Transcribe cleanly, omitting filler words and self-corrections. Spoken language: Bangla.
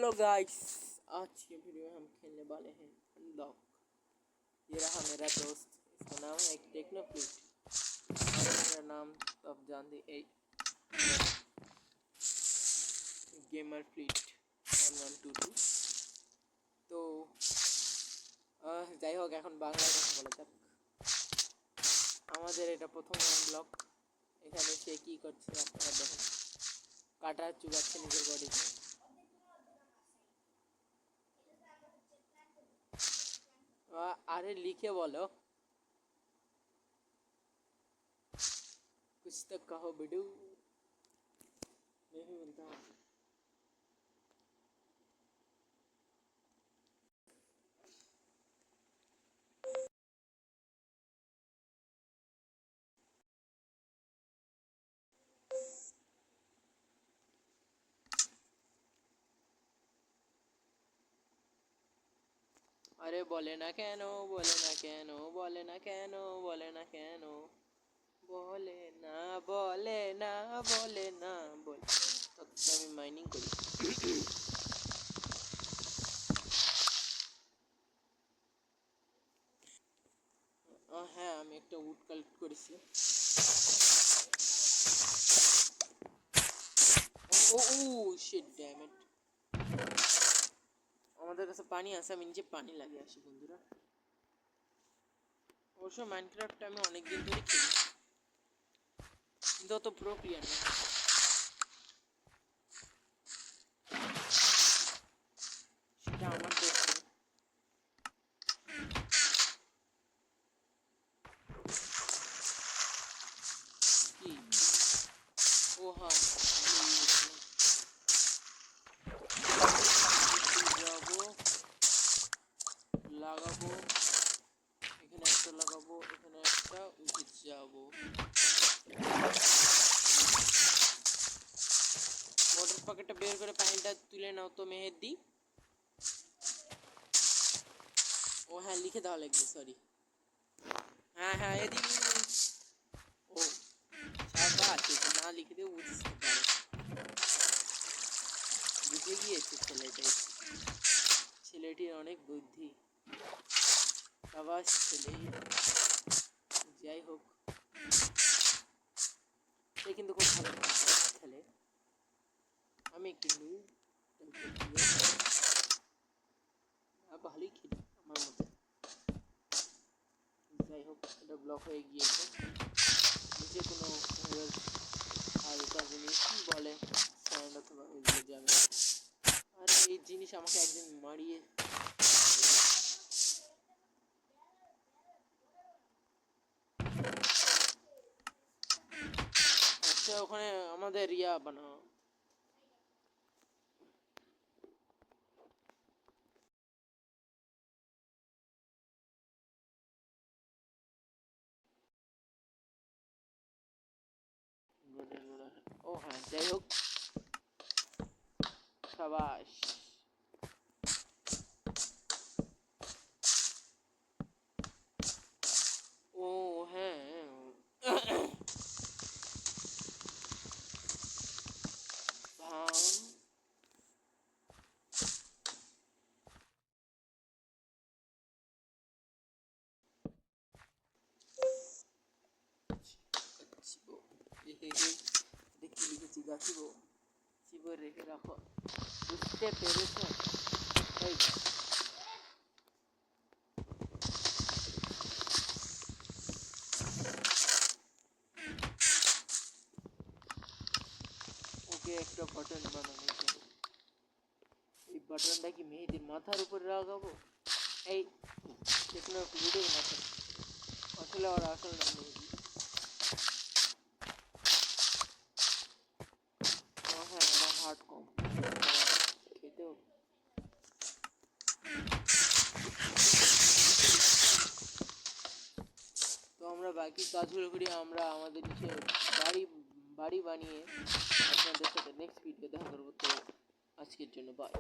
हेलो गाइस, आज की वीडियो में हम खेलने वाले हैं अनलॉक। ये रहा मेरा दोस्त, इसका नाम है एक टेक्नोफ्लिट और मेरा नाम तो आप जानते गेमर फ्लिट 1122। तो যাই হোক, এখন বাংলায় কথা বলা যাক। আমাদের এটা প্রথম আনলক। এখানে সে কি করছে আপনারা দেখেন, কাটা চুবাচ্ছে নিজের বডিতে। अरे लिखे बोलो, कुछ तो कहो बिडू। मैं भी बोलता हूँ। अरे बोले ना कैनो, बोले ना कैनो, बोले ना कैनो, बोले ना कैनो, बोले ना बोले ना बोले ना बोले। तो আমি মাইনিং করি। হ্যাঁ, আমি একটা উড কালেক্ট করেছি। ও শিট ড্যাম ইট। আমাদের কাছে পানি আছে, আমি নিচে পানি লাগিয়ে আসি বন্ধুরা। অবশ্য মাইনক্রাফটটা আমি অনেক দিন ধরে খেলি, কিন্তু অত প্রো প্লেয়ার না। সেটা আমার দোষ। কি ও হ্যাঁ, যাবো লাগাবো, এখানে একটা লাগাবো, এখানে একটা উঠে যাবো। ওয়াটার পকেটটা বের করে পানিটা তুলে নাও তো মেহেদি। ও হ্যাঁ, লিখে দেওয়া লাগবে, সরি। হ্যাঁ হ্যাঁ, এদিকে। ও সাবাস, না লিখে দিয়ে বুঝতে পারে, বুঝে গিয়েছে ছেলেটির অনেক বুদ্ধি। সাবাস ছেলে। যাই হোক, সে কিন্তু খুব ভালো খেলে। আমি একটু ভালোই খেলি আমার মতে। যাই হোক, এটা ব্লক হয়ে গিয়েছে। নিচে কোনো হালকা জিনিস বলে স্যান্ড অথবা এগুলো যাবে। আর এই জিনিস আমাকে একদিন মারিয়ে, আচ্ছা ওখানে আমাদের ইয়া বানাও। ও হ্যাঁ, যাই হোক, সাবাস। ও হ্যাঁ, দেখি লিখেছি গাছিব, চিব রেখে রাখো, বুঝতে পেরেছ? ওকে একটা বাটন বানানো, এই বাটনটা কি মেয়েদের মাথার উপরে লাগাবো? এই টেকনোফ্লিটের মাথায়, আসলে ওর আসল নাম মেহেদি। হ্যাঁ, আমার হার্ট কম, খেতেও। তো আমরা বাকি কাজগুলো করি, আমরা আমাদের নিচে বাড়ি বানিয়ে আপনাদের সাথে নেক্সট ভিডিও দেখা করবো। তো আজকের জন্য বাই।